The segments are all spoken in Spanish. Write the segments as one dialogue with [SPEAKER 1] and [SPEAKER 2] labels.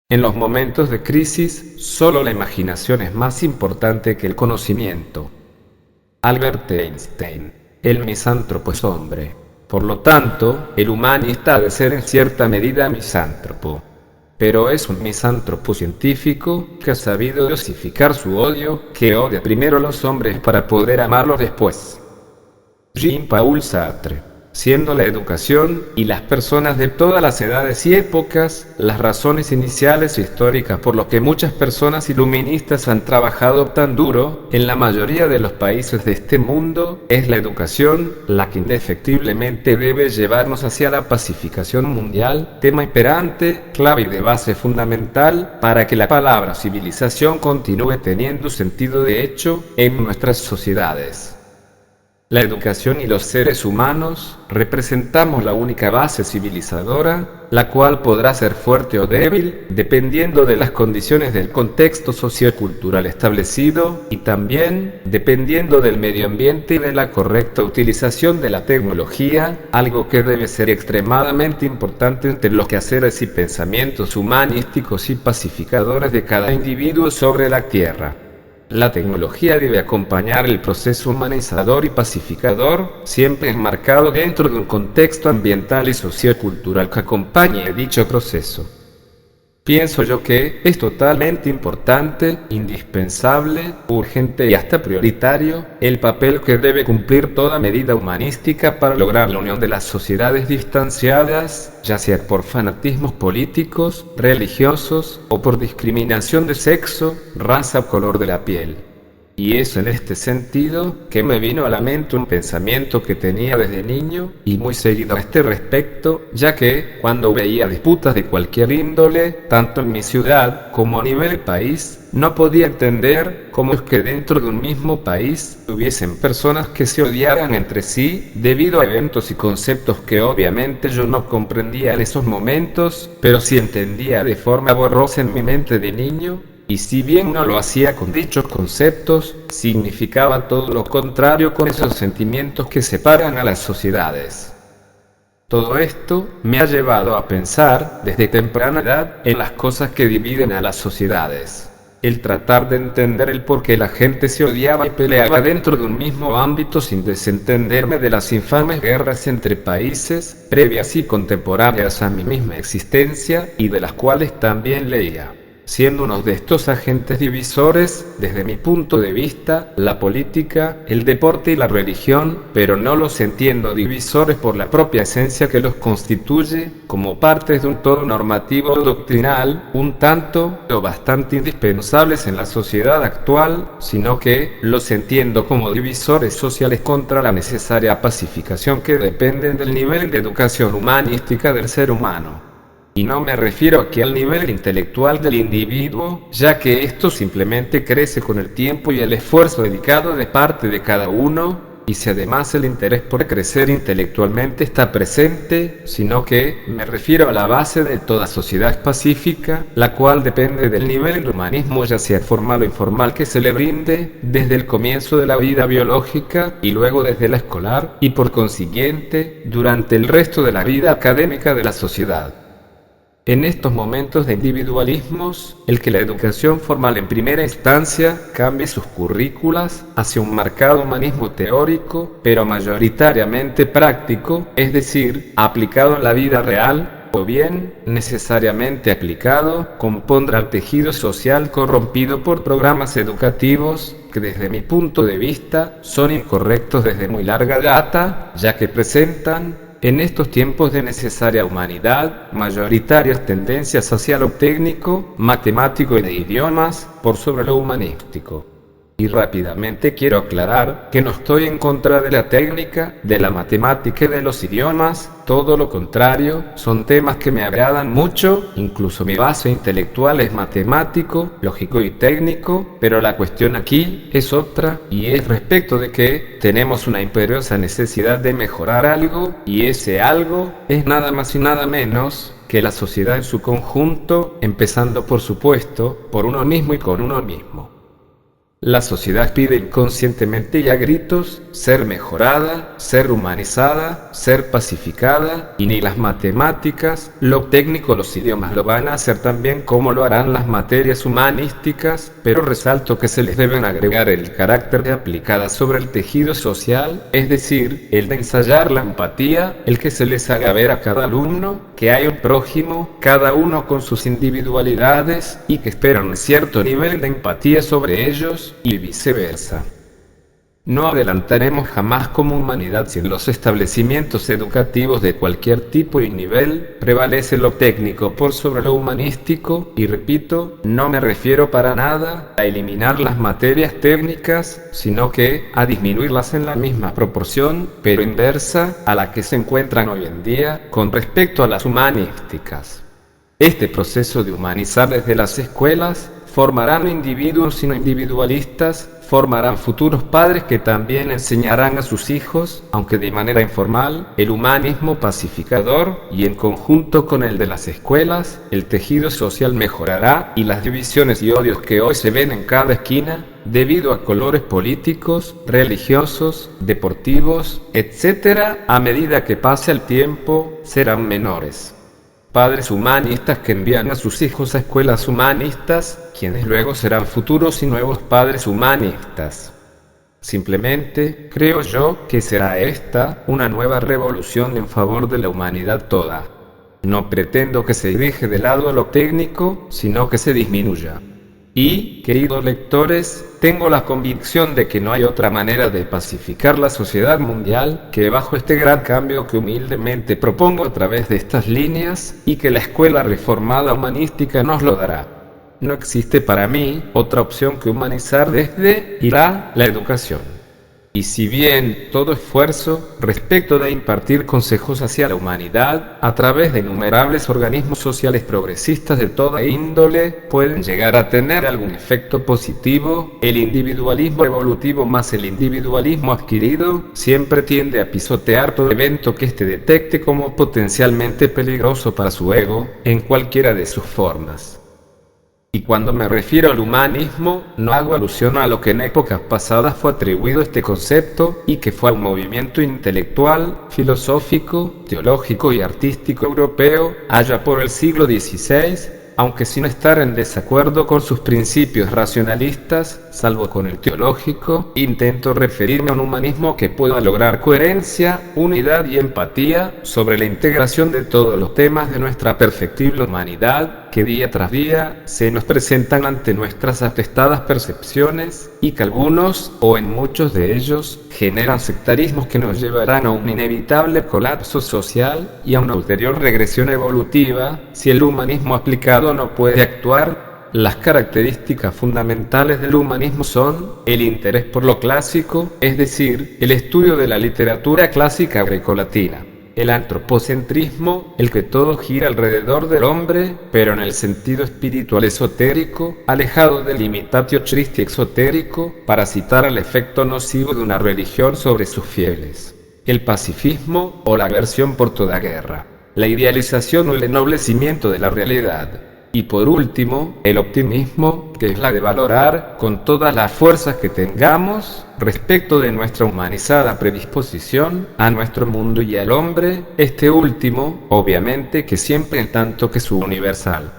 [SPEAKER 1] En los momentos de crisis, solo la imaginación es más importante que el conocimiento. Albert Einstein. El misántropo es hombre. Por lo tanto, el humanista ha de ser en cierta medida misántropo. Pero es un misántropo científico que ha sabido dosificar su odio, que odia primero a los hombres para poder amarlos después. Jean-Paul Sartre. Siendo la educación y las personas de todas las edades y épocas las razones iniciales e históricas por lo que muchas personas iluministas han trabajado tan duro en la mayoría de los países de este mundo, es la educación la que indefectiblemente debe llevarnos hacia la pacificación mundial, tema imperante, clave y de base fundamental para que la palabra civilización continúe teniendo sentido de hecho en nuestras sociedades. La educación y los seres humanos representamos la única base civilizadora, la cual podrá ser fuerte o débil, dependiendo de las condiciones del contexto sociocultural establecido y también dependiendo del medio ambiente y de la correcta utilización de la tecnología, algo que debe ser extremadamente importante entre los quehaceres y pensamientos humanísticos y pacificadores de cada individuo sobre la tierra. La tecnología debe acompañar el proceso humanizador y pacificador, siempre enmarcado dentro de un contexto ambiental y sociocultural que acompañe dicho proceso. Pienso yo que es totalmente importante, indispensable, urgente y hasta prioritario el papel que debe cumplir toda medida humanística para lograr la unión de las sociedades distanciadas, ya sea por fanatismos políticos, religiosos o por discriminación de sexo, raza o color de la piel. Y es en este sentido que me vino a la mente un pensamiento que tenía desde niño y muy seguido a este respecto, ya que cuando veía disputas de cualquier índole, tanto en mi ciudad como a nivel país, no podía entender cómo es que dentro de un mismo país hubiesen personas que se odiaran entre sí debido a eventos y conceptos que obviamente yo no comprendía en esos momentos, pero sí entendía de forma borrosa en mi mente de niño. Y si bien no lo hacía con dichos conceptos, significaba todo lo contrario con esos sentimientos que separan a las sociedades. Todo esto me ha llevado a pensar desde temprana edad en las cosas que dividen a las sociedades. El tratar de entender el por qué la gente se odiaba y peleaba dentro de un mismo ámbito sin desentenderme de las infames guerras entre países, previas y contemporáneas a mi misma existencia, y de las cuales también leía. Siendo uno de estos agentes divisores, desde mi punto de vista, la política, el deporte y la religión, pero no los entiendo divisores por la propia esencia que los constituye, como partes de un todo normativo o doctrinal, un tanto o bastante indispensables en la sociedad actual, sino que los entiendo como divisores sociales contra la necesaria pacificación que dependen del nivel de educación humanística del ser humano. Y no me refiero aquí al nivel intelectual del individuo, ya que esto simplemente crece con el tiempo y el esfuerzo dedicado de parte de cada uno, y si además el interés por crecer intelectualmente está presente, sino que me refiero a la base de toda sociedad pacífica, la cual depende del nivel de humanismo, ya sea formal o informal, que se le brinde desde el comienzo de la vida biológica y luego desde la escolar, y por consiguiente, durante el resto de la vida académica de la sociedad. En estos momentos de individualismos, el que la educación formal en primera instancia cambie sus currículas hacia un marcado humanismo teórico, pero mayoritariamente práctico, es decir, aplicado en la vida real, o bien, necesariamente aplicado, compondrá el tejido social corrompido por programas educativos que desde mi punto de vista son incorrectos desde muy larga data, ya que presentan en estos tiempos de necesaria humanidad, mayoritarias tendencias hacia lo técnico, matemático y de idiomas, por sobre lo humanístico. Y rápidamente quiero aclarar que no estoy en contra de la técnica, de la matemática y de los idiomas, todo lo contrario, son temas que me agradan mucho, incluso mi base intelectual es matemático, lógico y técnico, pero la cuestión aquí es otra, y es respecto de que tenemos una imperiosa necesidad de mejorar algo, y ese algo es nada más y nada menos que la sociedad en su conjunto, empezando por supuesto, por uno mismo y con uno mismo. La sociedad pide inconscientemente y a gritos ser mejorada, ser humanizada, ser pacificada, y ni las matemáticas, lo técnico, los idiomas lo van a hacer tan bien como lo harán las materias humanísticas, pero resalto que se les deben agregar el carácter de aplicada sobre el tejido social, es decir, el de ensayar la empatía, el que se les haga ver a cada alumno que hay un prójimo, cada uno con sus individualidades, y que esperan un cierto nivel de empatía sobre ellos, y viceversa. No adelantaremos jamás como humanidad si en los establecimientos educativos de cualquier tipo y nivel prevalece lo técnico por sobre lo humanístico, y repito, no me refiero para nada a eliminar las materias técnicas, sino que a disminuirlas en la misma proporción, pero inversa, a la que se encuentran hoy en día con respecto a las humanísticas. Este proceso de humanizar desde las escuelas formarán individuos y no individualistas, formarán futuros padres que también enseñarán a sus hijos, aunque de manera informal, el humanismo pacificador, y en conjunto con el de las escuelas, el tejido social mejorará y las divisiones y odios que hoy se ven en cada esquina, debido a colores políticos, religiosos, deportivos, etc., a medida que pase el tiempo, serán menores. Padres humanistas que envían a sus hijos a escuelas humanistas, quienes luego serán futuros y nuevos padres humanistas. Simplemente, creo yo, que será esta una nueva revolución en favor de la humanidad toda. No pretendo que se deje de lado lo técnico, sino que se disminuya. Y, queridos lectores, tengo la convicción de que no hay otra manera de pacificar la sociedad mundial que bajo este gran cambio que humildemente propongo a través de estas líneas, y que la escuela reformada humanística nos lo dará. No existe para mí otra opción que humanizar desde y la educación. Y si bien todo esfuerzo respecto de impartir consejos hacia la humanidad a través de innumerables organismos sociales progresistas de toda índole pueden llegar a tener algún efecto positivo, el individualismo evolutivo más el individualismo adquirido siempre tiende a pisotear todo evento que éste detecte como potencialmente peligroso para su ego, en cualquiera de sus formas. Y cuando me refiero al humanismo, no hago alusión a lo que en épocas pasadas fue atribuido este concepto, y que fue a un movimiento intelectual, filosófico, teológico y artístico europeo, allá por el siglo XVI, aunque sin estar en desacuerdo con sus principios racionalistas, salvo con el teológico, intento referirme a un humanismo que pueda lograr coherencia, unidad y empatía sobre la integración de todos los temas de nuestra perfectible humanidad, que día tras día se nos presentan ante nuestras atestadas percepciones, y que algunos, o en muchos de ellos, generan sectarismos que nos llevarán a un inevitable colapso social y a una ulterior regresión evolutiva, si el humanismo aplicado no puede actuar. Las características fundamentales del humanismo son el interés por lo clásico, es decir, el estudio de la literatura clásica grecolatina. El antropocentrismo, el que todo gira alrededor del hombre, pero en el sentido espiritual esotérico, alejado del imitatio Christi exotérico, para citar el efecto nocivo de una religión sobre sus fieles. El pacifismo, o la aversión por toda guerra. La idealización o el ennoblecimiento de la realidad. Y por último, el optimismo, que es la de valorar con todas las fuerzas que tengamos, respecto de nuestra humanizada predisposición a nuestro mundo y al hombre, este último, obviamente que siempre en tanto que su universal.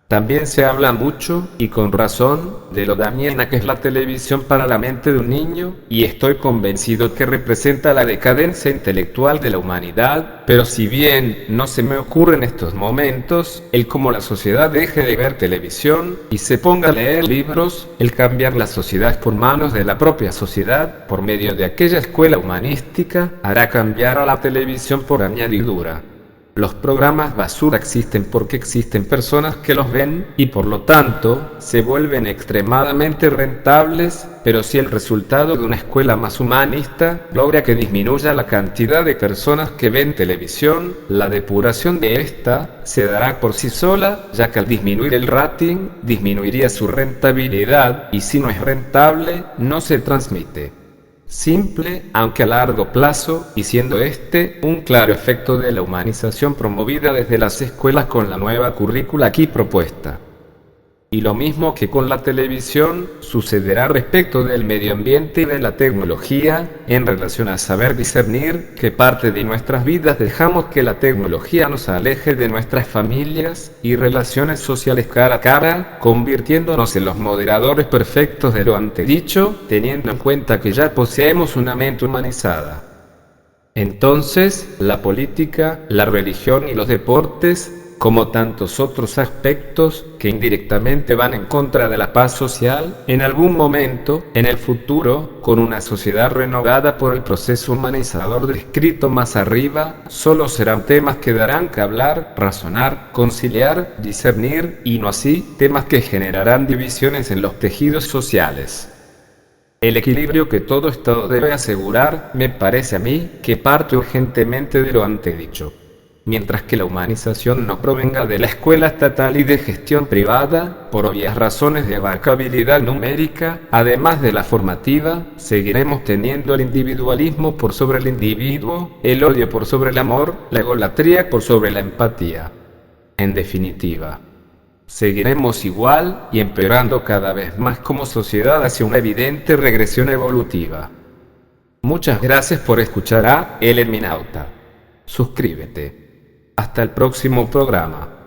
[SPEAKER 1] También se habla mucho, y con razón, de lo dañina que es la televisión para la mente de un niño, y estoy convencido que representa la decadencia intelectual de la humanidad, pero si bien no se me ocurre en estos momentos, el cómo la sociedad deje de ver televisión, y se ponga a leer libros, el cambiar la sociedad por manos de la propia sociedad, por medio de aquella escuela humanística, hará cambiar a la televisión por añadidura. Los programas basura existen porque existen personas que los ven, y por lo tanto, se vuelven extremadamente rentables, pero si el resultado de una escuela más humanista logra que disminuya la cantidad de personas que ven televisión, la depuración de esta se dará por sí sola, ya que al disminuir el rating, disminuiría su rentabilidad, y si no es rentable, no se transmite. Simple, aunque a largo plazo, y siendo este un claro efecto de la humanización promovida desde las escuelas con la nueva currícula aquí propuesta. Y lo mismo que con la televisión, sucederá respecto del medio ambiente y de la tecnología, en relación a saber discernir qué parte de nuestras vidas dejamos que la tecnología nos aleje de nuestras familias y relaciones sociales cara a cara, convirtiéndonos en los moderadores perfectos de lo antedicho, teniendo en cuenta que ya poseemos una mente humanizada. Entonces, la política, la religión y los deportes, como tantos otros aspectos que indirectamente van en contra de la paz social, en algún momento, en el futuro, con una sociedad renovada por el proceso humanizador descrito más arriba, solo serán temas que darán que hablar, razonar, conciliar, discernir, y no así temas que generarán divisiones en los tejidos sociales. El equilibrio que todo Estado debe asegurar, me parece a mí, que parte urgentemente de lo antedicho. Mientras que la humanización no provenga de la escuela estatal y de gestión privada, por obvias razones de abarcabilidad numérica, además de la formativa, seguiremos teniendo el individualismo por sobre el individuo, el odio por sobre el amor, la egolatría por sobre la empatía. En definitiva, seguiremos igual y empeorando cada vez más como sociedad hacia una evidente regresión evolutiva. Muchas gracias por escuchar a El Herminauta. Suscríbete. Hasta el próximo programa.